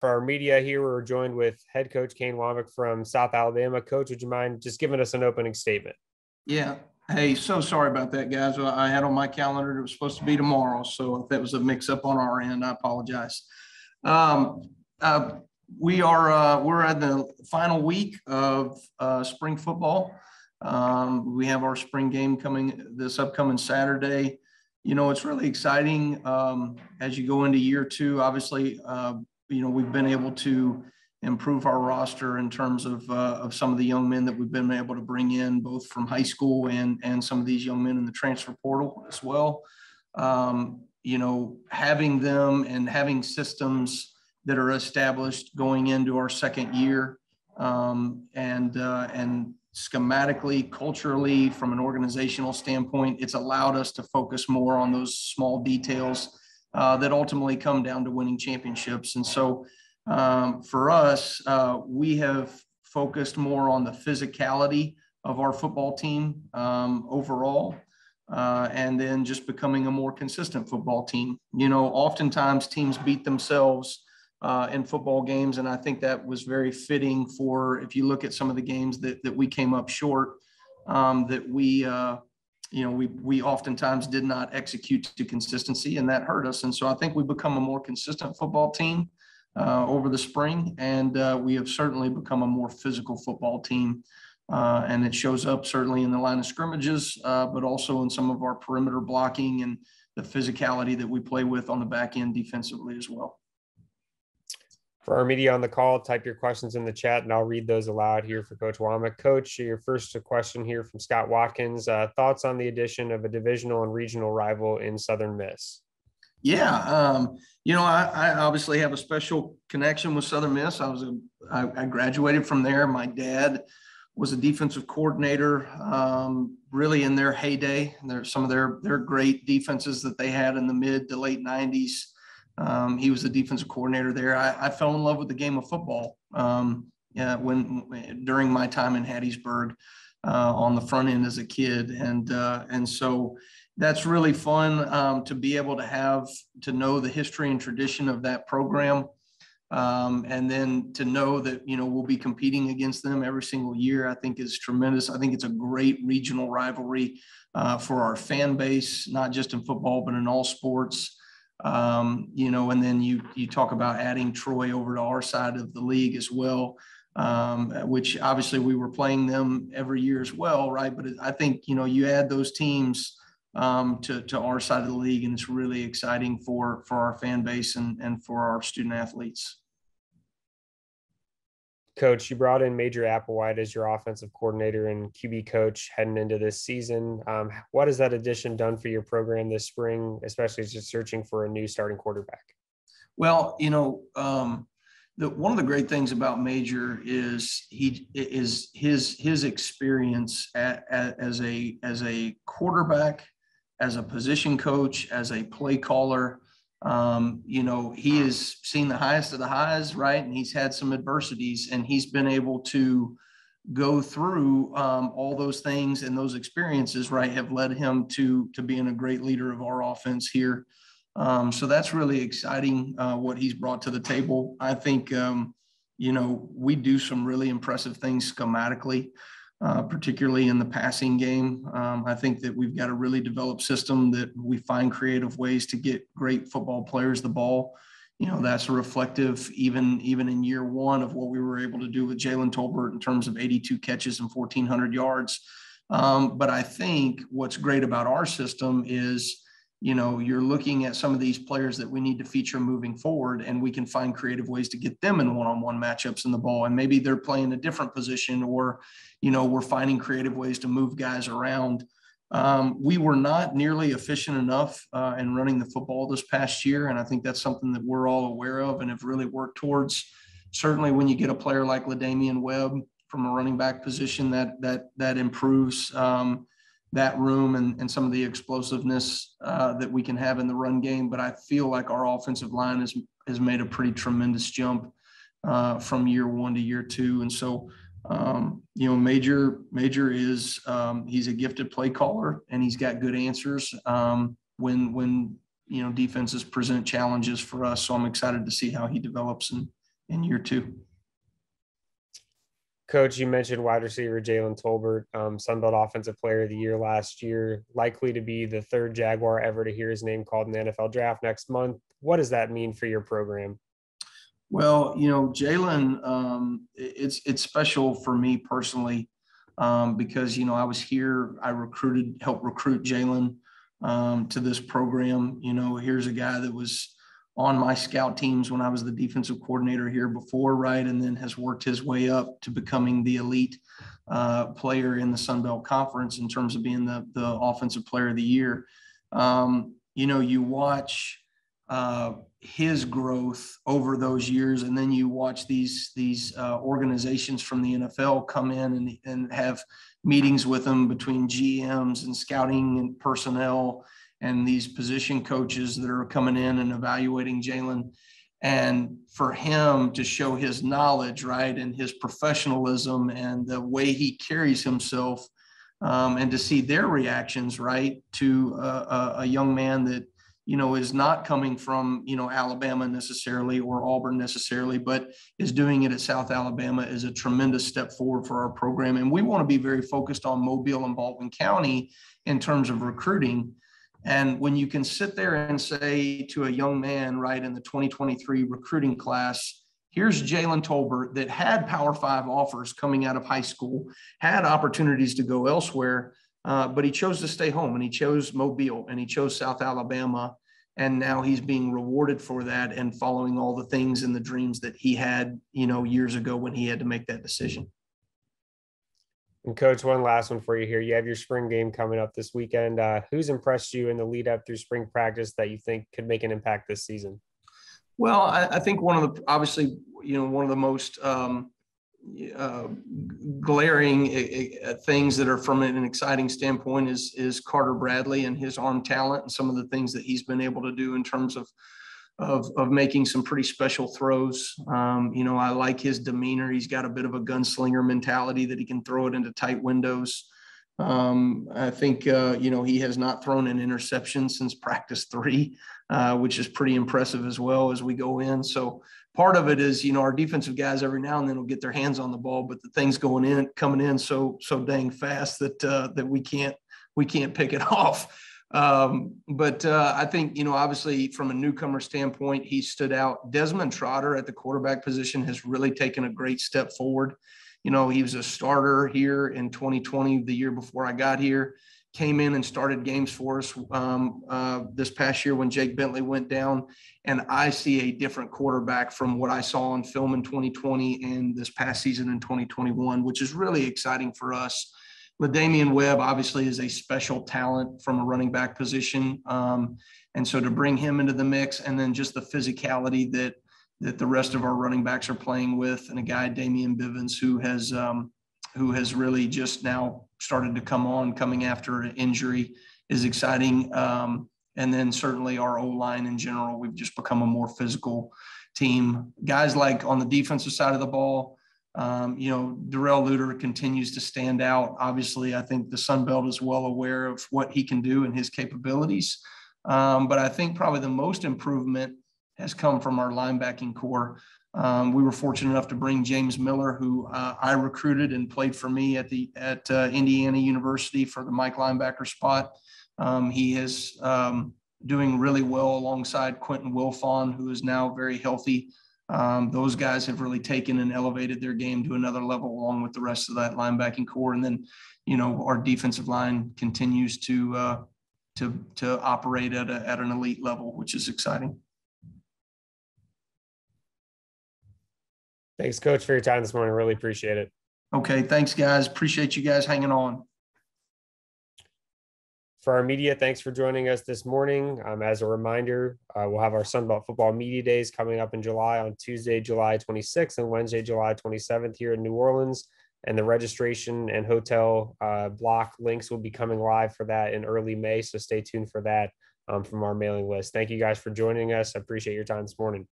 For our media here, we're joined with head coach Kane Wommack from South Alabama. Coach, would you mind just giving us an opening statement? Yeah. Hey, so sorry about that, guys. I had on my calendar it was supposed to be tomorrow, so if that was a mix-up on our end, I apologize. We're at the final week of spring football. We have our spring game coming this upcoming Saturday. You know, it's really exciting as you go into year two. Obviously, we've been able to improve our roster in terms of some of the young men that we've been able to bring in, both from high school and some of these young men in the transfer portal as well. Having them and having systems that are established going into our second year, and schematically, culturally, from an organizational standpoint, it's allowed us to focus more on those small details that ultimately come down to winning championships. And so for us, we have focused more on the physicality of our football team overall, and then just becoming a more consistent football team. You know, oftentimes teams beat themselves in football games, and I think that was very fitting for, if you look at some of the games that we came up short, that we oftentimes did not execute to consistency, and that hurt us. And so I think we've become a more consistent football team over the spring, and we have certainly become a more physical football team. And it shows up certainly in the line of scrimmages, but also in some of our perimeter blocking and the physicality that we play with on the back end defensively as well. For our media on the call, type your questions in the chat and I'll read those aloud here for Coach Wommack. Coach, your first question here from Scott Watkins. Thoughts on the addition of a divisional and regional rival in Southern Miss? Yeah, I obviously have a special connection with Southern Miss. I graduated from there. My dad was a defensive coordinator, really in their heyday. Some of their great defenses that they had in the mid to late 90s. He was the defensive coordinator there. I fell in love with the game of football during my time in Hattiesburg on the front end as a kid, and so that's really fun to be able to know the history and tradition of that program, and then to know that we'll be competing against them every single year. I think is tremendous. I think it's a great regional rivalry for our fan base, not just in football but in all sports. And then you talk about adding Troy over to our side of the league as well, which obviously we were playing them every year as well, right? But I think, you add those teams to our side of the league, and it's really exciting for our fan base and for our student athletes. Coach, you brought in Major Applewhite as your offensive coordinator and QB coach heading into this season. What has that addition done for your program this spring, especially as you're searching for a new starting quarterback? Well, one of the great things about Major is his experience as a quarterback, as a position coach, as a play caller. He has seen the highest of the highs, right? And he's had some adversities, and he's been able to go through all those things, and those experiences, right, have led him to being a great leader of our offense here. So that's really exciting what he's brought to the table. I think, we do some really impressive things schematically, particularly in the passing game. I think that we've got a really developed system that we find creative ways to get great football players the ball. That's reflective even in year one of what we were able to do with Jalen Tolbert in terms of 82 catches and 1,400 yards. But I think what's great about our system is, you're looking at some of these players that we need to feature moving forward, and we can find creative ways to get them in one-on-one matchups in the ball. And maybe they're playing a different position, or, we're finding creative ways to move guys around. We were not nearly efficient enough in running the football this past year, and I think that's something that we're all aware of and have really worked towards. Certainly when you get a player like LaDamian Webb from a running back position, that improves that room and some of the explosiveness that we can have in the run game. But I feel like our offensive line has made a pretty tremendous jump from year one to year two. And so, Major is he's a gifted play caller, and he's got good answers when defenses present challenges for us. So I'm excited to see how he develops in year two. Coach, you mentioned wide receiver Jalen Tolbert, Sunbelt Offensive Player of the Year last year, likely to be the third Jaguar ever to hear his name called in the NFL draft next month. What does that mean for your program? Well, Jalen, it's special for me personally because I was here, I helped recruit Jalen to this program. Here's a guy that was on my scout teams when I was the defensive coordinator here before, right, and then has worked his way up to becoming the elite player in the Sun Belt Conference in terms of being the offensive player of the year. You watch his growth over those years, and then you watch these organizations from the NFL come in and have meetings with them between GMs and scouting and personnel and these position coaches that are coming in and evaluating Jalen. And for him to show his knowledge, right, and his professionalism and the way he carries himself, and to see their reactions, right, to a young man that, is not coming from, Alabama necessarily or Auburn necessarily, but is doing it at South Alabama is a tremendous step forward for our program. And we want to be very focused on Mobile and Baldwin County in terms of recruiting. And when you can sit there and say to a young man, right, in the 2023 recruiting class, here's Jalen Tolbert that had Power 5 offers coming out of high school, had opportunities to go elsewhere, but he chose to stay home, and he chose Mobile, and he chose South Alabama. And now he's being rewarded for that and following all the things and the dreams that he had, years ago when he had to make that decision. And Coach, one last one for you here. You have your spring game coming up this weekend. Who's impressed you in the lead up through spring practice that you think could make an impact this season? Well, I think one of the most glaring things that are from an exciting standpoint is Carter Bradley and his arm talent and some of the things that he's been able to do in terms of making some pretty special throws. I like his demeanor. He's got a bit of a gunslinger mentality that he can throw it into tight windows. I think, he has not thrown an interception since practice 3, which is pretty impressive as well as we go in. So part of it is, our defensive guys every now and then will get their hands on the ball, but the thing's coming in so dang fast that we can't pick it off. But I think, obviously from a newcomer standpoint, he stood out. Desmond Trotter at the quarterback position has really taken a great step forward. He was a starter here in 2020, the year before I got here, came in and started games for us this past year when Jake Bentley went down. And I see a different quarterback from what I saw on film in 2020 and this past season in 2021, which is really exciting for us. LaDamian Webb obviously is a special talent from a running back position. And so to bring him into the mix, and then just the physicality that the rest of our running backs are playing with, and a guy, Damian Bivens, who has really just now started to coming after an injury, is exciting. And then certainly our O-line in general, we've just become a more physical team. Guys like on the defensive side of the ball, Darrell Luter continues to stand out. Obviously, I think the Sun Belt is well aware of what he can do and his capabilities. But I think probably the most improvement has come from our linebacking core. We were fortunate enough to bring James Miller, who I recruited and played for me at Indiana University for the Mike linebacker spot. He is doing really well alongside Quentin Wilfon, who is now very healthy. Those guys have really taken and elevated their game to another level along with the rest of that linebacking core. And then, our defensive line continues to operate at an elite level, which is exciting. Thanks, Coach, for your time this morning. Really appreciate it. Okay. Thanks, guys. Appreciate you guys hanging on. For our media, thanks for joining us this morning. As a reminder, we'll have our Sunbelt Football Media Days coming up in July on Tuesday, July 26th and Wednesday, July 27th here in New Orleans. And the registration and hotel block links will be coming live for that in early May. So stay tuned for that from our mailing list. Thank you guys for joining us. I appreciate your time this morning.